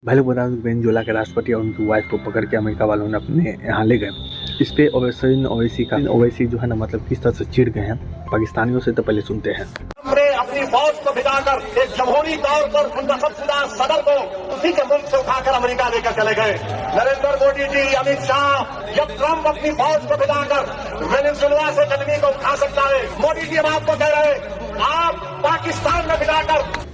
भाई लोग बता दूं वेनेजुएला के राष्ट्रपति और उनकी वाइफ को पकड़ के अमेरिका वालों ने अपने यहाँ ले गए। इस पे ओवैसी जो है ना मतलब किस तरह से चिढ़ गए हैं पाकिस्तानियों से, तो पहले सुनते हैं। हमने अपनी फौज को भिड़ाकर एक जमहूरी तौर पर मुंतखब सदर को उसी के मुल्क से उठाकर अमेरिका लेकर चले गए। नरेंद्र मोदी जी, अमित शाह, जब ट्रंप अपनी फौज को भिड़ाकर वेनेजुएला से जमीन को उठा सकता है, मोदी जी हम आपको कह रहे हैं आप पाकिस्तान में भिड़ाकर।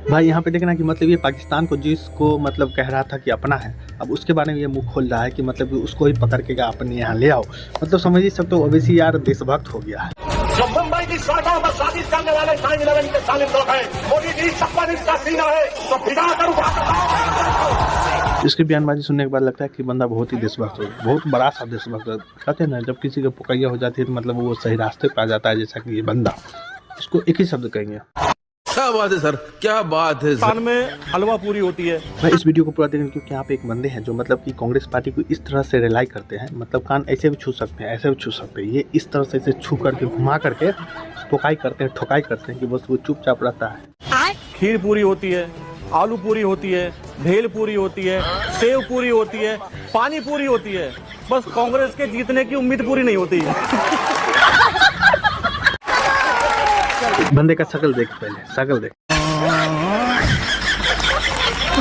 भाई यहाँ पे देखना कि मतलब ये पाकिस्तान को जिसको मतलब कह रहा था कि अपना है, अब उसके बारे में ये मुंह खोल रहा है कि मतलब उसको ही पकड़ के अपने यहाँ ले आओ। मतलब समझ ही सकते हो ओवैसी यार देशभक्त हो गया है। जो मुंबई की सड़कों पर साजिश करने वाले 9/11 के शामिल लोग हैं, मोदी जी 56 इंच का सीना है तो भिड़ा कर उठा। इसकी बयानबाजी सुनने के बाद लगता है कि बंदा बहुत ही देशभक्त हो, बहुत बड़ा सा देशभक्त। कहते हैं ना जब किसी की पुकैया हो जाती है तो मतलब वो सही रास्ते पर आ जाता है, जैसा कि ये बंदा। इसको एक ही शब्द कहेंगे, क्या बात है सर, क्या बात है सर। में हलवा पूरी होती है। मैं इस वीडियो को पूरा देखें क्योंकि यहाँ पे एक बंदे हैं जो मतलब कि कांग्रेस पार्टी को इस तरह से रिलाई करते हैं। मतलब कान ऐसे भी छू सकते हैं, ऐसे भी छू सकते हैं, ये इस तरह से इसे छू करके घुमा करके पुकाई करते हैं, ठोकाई करते हैं कि बस वो चुपचाप रहता है। खीर पूरी होती है, आलू पूरी होती है, भेल पूरी होती है, सेव पूरी होती है, पानी पूरी होती है, बस कांग्रेस के जीतने की उम्मीद पूरी नहीं होती है। बंदे का शकल देख, पहले शकल देख।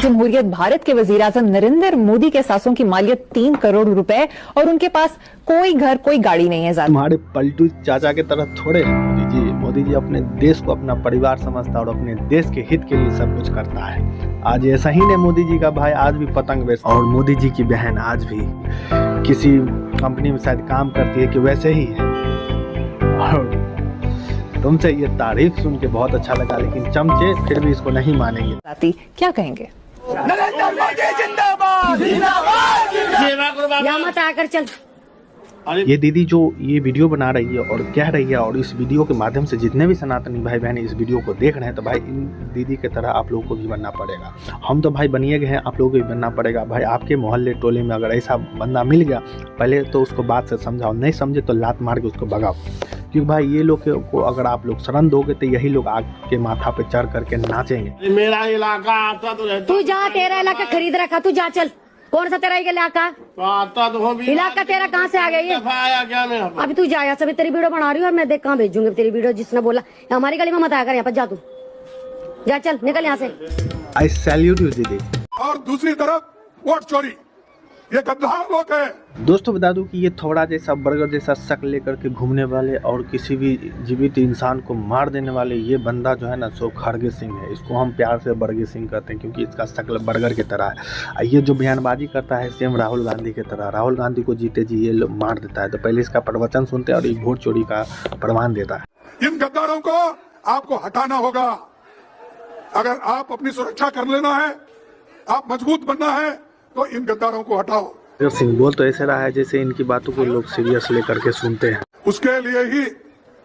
जमहूरियत भारत के वजीर आजम नरेंद्र मोदी के सासों की मालियत 3 करोड़ रुपए और उनके पास कोई घर कोई गाड़ी नहीं है। तुम्हारे पलटू चाचा के तरह थोड़े हैं मोदी जी। मोदी जी अपने देश को अपना परिवार समझता है और अपने देश के हित के लिए सब कुछ करता है। आज ऐसा ही नहीं, मोदी जी का भाई आज भी पतंग बेचता है और मोदी जी की बहन आज भी किसी कंपनी में शायद काम करती है कि वैसे ही है। और तुमसे ये तारीफ सुन के बहुत अच्छा लगा, लेकिन चमचे फिर भी इसको नहीं मानेंगे। क्या कहेंगे? नरेंद्र मोदी जिंदाबाद, जिंदाबाद। यहाँ मत आकर चल। ये दीदी जो ये वीडियो बना रही है और कह रही है, और इस वीडियो के माध्यम से जितने भी सनातनी भाई बहन इस वीडियो को देख रहे हैं, तो भाई इन दीदी की तरह आप लोगों को भी बनना पड़ेगा। हम तो भाई बनिए गए हैं, आप लोगों को भी बनना पड़ेगा। भाई आपके मोहल्ले टोले में अगर ऐसा बंदा मिल गया, पहले तो उसको बात से समझाओ, नहीं समझे तो लात मार के उसको भगाओ। क्योंकि भाई ये लोग को अगर आप लोग शरण दोगे तो यही लोग आग के माथा पे चढ़ करके नाचेंगे। मेरा इलाका आता तो रहता, तू जा, तेरा इलाका खरीद रखा, तू जा चल। कौन सा तेरा इलाका? तो आता तो हो भी। इलाका तेरा कहाँ से आ गई है? आया क्या मैं? अभी तू जा, सभी तेरी वीडियो बना रही हूँ और मैं देख कहाँ भेजूंगी तेरी वीडियो। जिसने बोला हमारी गली में मत आया कर, यहाँ पर जा, तू जा, चल निकल यहाँ से। आई सैल्यूट यू दीदी। और दूसरी तरफ वोट चोरी, ये गद्दार लोग हैं। दोस्तों बता दूं कि ये थोड़ा जैसा बर्गर जैसा शक लेकर के घूमने वाले और किसी भी जीवित इंसान को मार देने वाले ये बंदा जो है ना सो खड़गे सिंह है। इसको हम प्यार से बर्गे सिंह कहते हैं क्योंकि इसका शक्ल बर्गर की तरह है। ये जो बयानबाजी करता है सेम राहुल गांधी की तरह, राहुल गांधी को जीते जी ये लोग मार देता है। तो पहले इसका प्रवचन सुनते हैं और ये वोट चोरी का प्रमाण देता है। इन गद्दारों को आपको हटाना होगा। अगर आप अपनी सुरक्षा कर लेना है, आप मजबूत बनना है, तो इन गद्दारों को हटाओ। सिंह बोल तो ऐसे रहा है जैसे इनकी बातों को लोग सीरियस लेकर के सुनते हैं। उसके लिए ही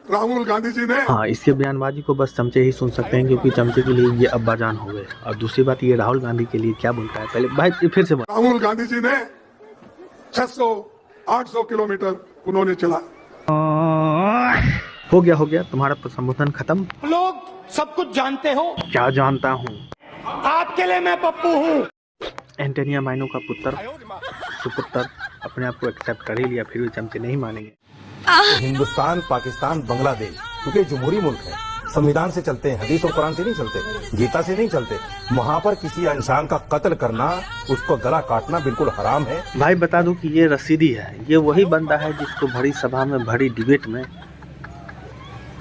राहुल गांधी जी ने, हाँ, इसके बयानबाजी को बस चमचे ही सुन सकते हैं क्योंकि चमचे के लिए ये अब्बाजान हो गए। और दूसरी बात ये राहुल गांधी के लिए क्या बोलता है पहले भाई फिर से राहुल गांधी जी ने 600-800 किलोमीटर उन्होंने चला। हो गया तुम्हारा संबोधन खत्म। लोग सब कुछ जानते हो। क्या जानता हूँ? आपके लिए मैं पप्पू हूँ। एंटोनिया माइनो का पुत्र सुपुत्र अपने आप को एक्सेप्ट कर ही लिया, फिर भी चमचे नहीं मानेंगे। तो हिंदुस्तान, पाकिस्तान, बांग्लादेश क्योंकि जमहूरी मुल्क है, संविधान से चलते हैं, हदीस और कुरान से नहीं चलते, गीता से नहीं चलते। वहाँ पर किसी इंसान का कत्ल करना, उसको गला काटना बिल्कुल हराम है। भाई बता दूं कि ये रसीदी है, ये वही बंदा है जिसको भरी सभा में भरी डिबेट में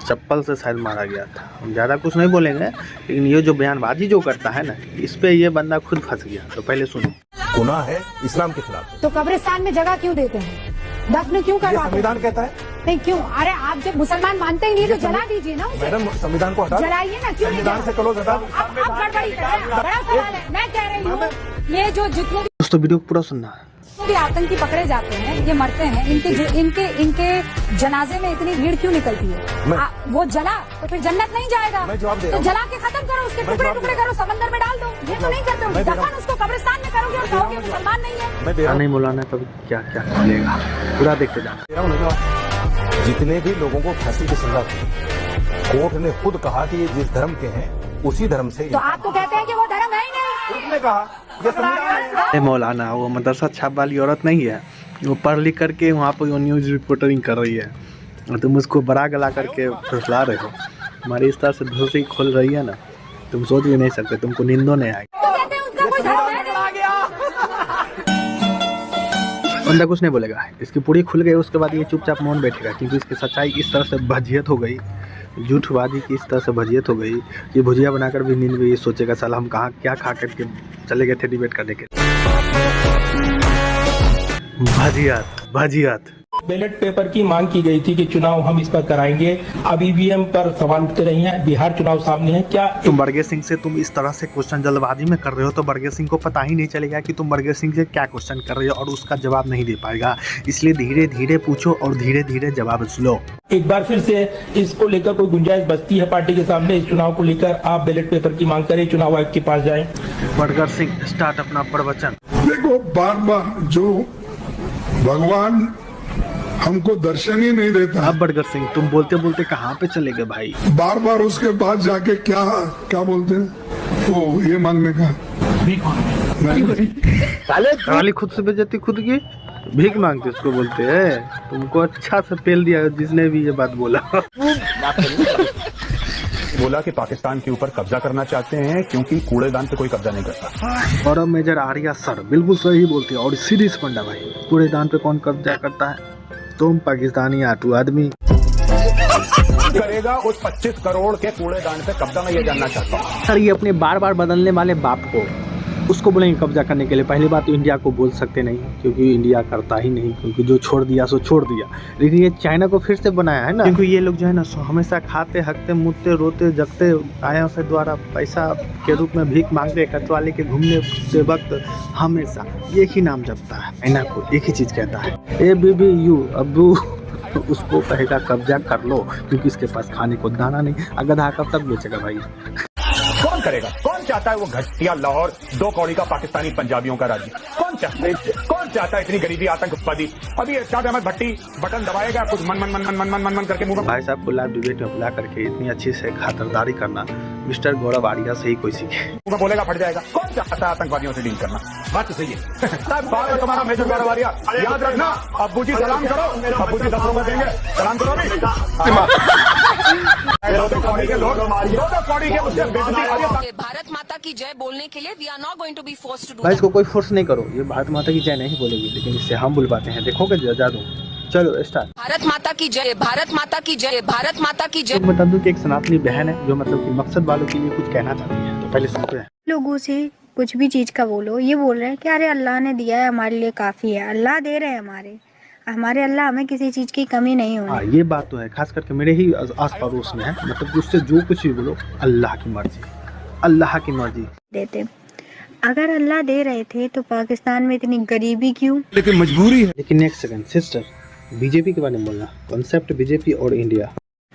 चप्पल से शायद मारा गया था। हम ज़्यादा कुछ नहीं बोलेंगे, लेकिन ये जो बयानबाजी जो करता है ना, इस पे ये बंदा खुद फंस गया। तो पहले सुनो। गुनाह है, इस्लाम के खिलाफ है। तो कब्रिस्तान में जगह क्यों देते हैं? दफन क्यों करवाते हैं? संविधान कहता है। नहीं क्यों? अरे आप जब मुसलमान मानते ही नहीं तो जला दीजिए ना उसे। मैडम संविधान को हटा, जलाइए ना, क्यों नहीं? संविधान से करो अब गड़बड़ी कर रहे हैं। बड़ा सवाल है, मैं कह रही हूँ ये जो जितने दोस्तों वीडियो पूरा सुनना है। भी आतंकी पकड़े जाते हैं, ये मरते हैं, इनके जनाजे में इतनी भीड़ क्यों निकलती है? वो जला तो फिर जन्नत नहीं जाएगा। मैं जवाब दे रहा तो हूं। जला के खत्म करो, उसके टुकड़े टुकड़े करो, समंदर में डाल दो। ये तो नहीं करते हो। दफन उसको कब्रिस्तान में करोगे और कहोगे मुसलमान नहीं है। मैं दे रहा नहीं मौलाना कभी क्या क्या चलेगा, पूरा देखते जाना। हूं। जितने भी लोगों को फांसी की सजा थी, कोर्ट ने खुद कहा कि ये जिस धर्म के हैं उसी धर्म से। तो आप तो कहते हैं कि वो धर्म है ही नहीं। कोर्ट ने कहा मौलाना वो मदरसा छाप वाली औरत नहीं है, वो पढ़ लिख करके वहाँ पर वो न्यूज़ रिपोर्टरिंग कर रही है और तुम उसको बड़ा गला करके फुसला रहे हो। हमारी इस तरह से धोसी खोल रही है ना, तुम सोच भी नहीं सकते, तुमको नींदों नहीं आएगी। बंदा कुछ नहीं बोलेगा, इसकी पूरी खुल गई उसके बाद ये चुपचाप मौन बैठेगा, क्योंकि इसकी सच्चाई इस तरह से भजियत हो गई, झूठबाजी की इस तरह से भजियत हो गई कि भुजिया बनाकर भी नींद में ये सोचेगा साला हम कहाँ क्या खा करके चले गए थे डिबेट करने के। भजियत बैलेट पेपर की मांग की गई थी कि चुनाव हम इस पर कराएंगे। अब ईवीएम पर सवाल उठते रही हैं, बिहार चुनाव सामने है। क्या तुम बरगे सिंह से तुम इस तरह से क्वेश्चन जल्दबाजी में कर रहे हो तो बरगे सिंह को पता ही नहीं चलेगा कि तुम बरगे सिंह से क्या क्वेश्चन कर रहे हो और उसका जवाब नहीं दे पाएगा। इसलिए धीरे धीरे पूछो और धीरे धीरे जवाब लो। एक बार फिर से इसको लेकर कोई गुंजाइश बचती है पार्टी के सामने? इस चुनाव को लेकर आप बैलेट पेपर की मांग करें, चुनाव आयोग के पास जाएं। बरगर सिंह स्टार्ट अपना प्रवचन। देखो बार बार जो भगवान हमको दर्शन ही नहीं देता, अब बरगर सिंह तुम बोलते बोलते कहाँ पे चले गए भाई? बार बार उसके पास जाके क्या क्या बोलते हैं वो ये मांगने का खाली खुद से बेइज्जती खुद की भीख मांगते उसको बोलते हैं। तुमको अच्छा से पेल दिया जिसने भी ये बात बोला। बोला कि पाकिस्तान के ऊपर कब्जा करना चाहते हैं क्योंकि कूड़ेदान पे कोई कब्जा नहीं करता। और मेजर आर्या सर बिल्कुल सही बोलते हैं और सीरीज पंडा भाई, कूड़ेदान पे कौन कब्जा करता है? तुम पाकिस्तानी आटू आदमी। करेगा उस 25 करोड़ के कूड़ेदान पे कब्जा, मैं ये जानना चाहता हूँ। सर ये अपने बार बार बदलने वाले बाप को उसको बोलेंगे कब्जा करने के लिए। पहली बात तो इंडिया को बोल सकते नहीं क्योंकि इंडिया करता ही नहीं, क्योंकि जो छोड़ दिया सो छोड़ दिया। लेकिन ये चाइना को फिर से बनाया है ना, क्योंकि ये लोग जो है ना सो हमेशा खाते हकते मुद्दे रोते जगते आयों से द्वारा पैसा के रूप में भीख मांगते कटवाले के घूमने के वक्त हमेशा एक ही नाम जपता है, चाइना को एक ही चीज़ कहता है, ए बीबी यू अब्बू। तो उसको कहेगा कब्जा कर लो क्योंकि इसके पास खाने को दाना नहीं। गधा कब तक बेचेगा भाई? कौन करेगा? कौन चाहता है वो घटिया लाहौर 2 कौड़ी का पाकिस्तानी पंजाबियों का राज्य? कौन चाहता है? कौन चाहता है इतनी गरीबी आतंकवादी? अभी इरशाद अहमद भट्टी बटन दबाएगा, कुछ मन मन मन मन मन मन मन मन करके मुंह में। भाई साहब को लाइव डिबेट में बुला करके इतनी अच्छी से खातिरदारी करना मिस्टर गौरव आर्या से ही कोई सीखे। मुंह में बोलेगा फट जाएगा। कौन चाहता है आतंकवादियों से डील करना? बात तो सही है। तुम्हारा मेजर गौरव आर्या, याद रखना अब्बू जी सलाम करो, अब्बू जी 10 रुपए देंगे, सलाम करो भारत माता की जय बोलने के लिए we are not going to be forced to do. भाई इसको कोई फोर्स नहीं करो, ये भारत माता की जय नहीं बोलेगी, लेकिन इससे हम बुलवाते हैं। देखोगे जादू। चलो स्टार्ट। भारत माता की जय, भारत माता की जय, भारत माता की जय। बता दूं कि एक सनातनी बहन है जो मतलब कि मकसद वालों के लिए कुछ कहना चाहती है, तो पहले सुनते हैं। लोगों से कुछ भी चीज का बोलो, ये बोल रहे हैं कि अरे अल्लाह ने दिया है हमारे लिए काफी है, अल्लाह दे रहे हैं हमारे अल्लाह, हमें किसी चीज की कमी नहीं होनी। हाँ ये बात तो है, खास करके मेरे ही आस पड़ोस में है, मतलब कि उससे जो कुछ भी बोलो अल्लाह की मर्जी, अल्लाह की मर्जी देते। अगर अल्लाह दे रहे थे तो पाकिस्तान में इतनी गरीबी क्यों? लेकिन मजबूरी है। लेकिन नेक्स्ट सेकंड सिस्टर, बीजेपी के बारे में बोलना, कॉन्सेप्ट बीजेपी और इंडिया।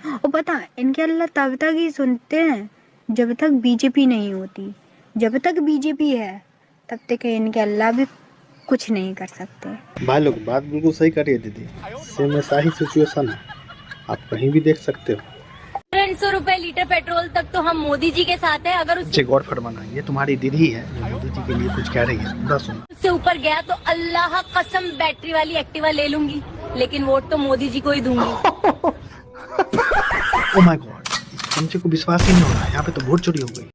और पता इनके अल्लाह तब तक ही सुनते हैं जब तक बीजेपी नहीं होती। जब तक बीजेपी है तब तक इनके अल्लाह भी कुछ नहीं कर सकते। भाई लोग बात बिल्कुल सही कर रही है दीदी, सेम ऐसा ही सिचुएशन है, आप कहीं भी देख सकते हो। 300 रुपए लीटर पेट्रोल तक तो हम मोदी जी के साथ हैं। अगर उससे गौर फरमाना, ये तुम्हारी दीदी है जो मोदी जी के लिए कुछ कह रही है, पूरा सुनो। उससे ऊपर गया तो अल्लाह कसम बैटरी वाली एक्टिवा ले लूंगी, लेकिन वोट तो मोदी जी को ही दूंगी। ओह माय गॉड, मुझे को विश्वास ही नहीं हो रहा है, यहाँ पे तो वोट चोरी हो गई।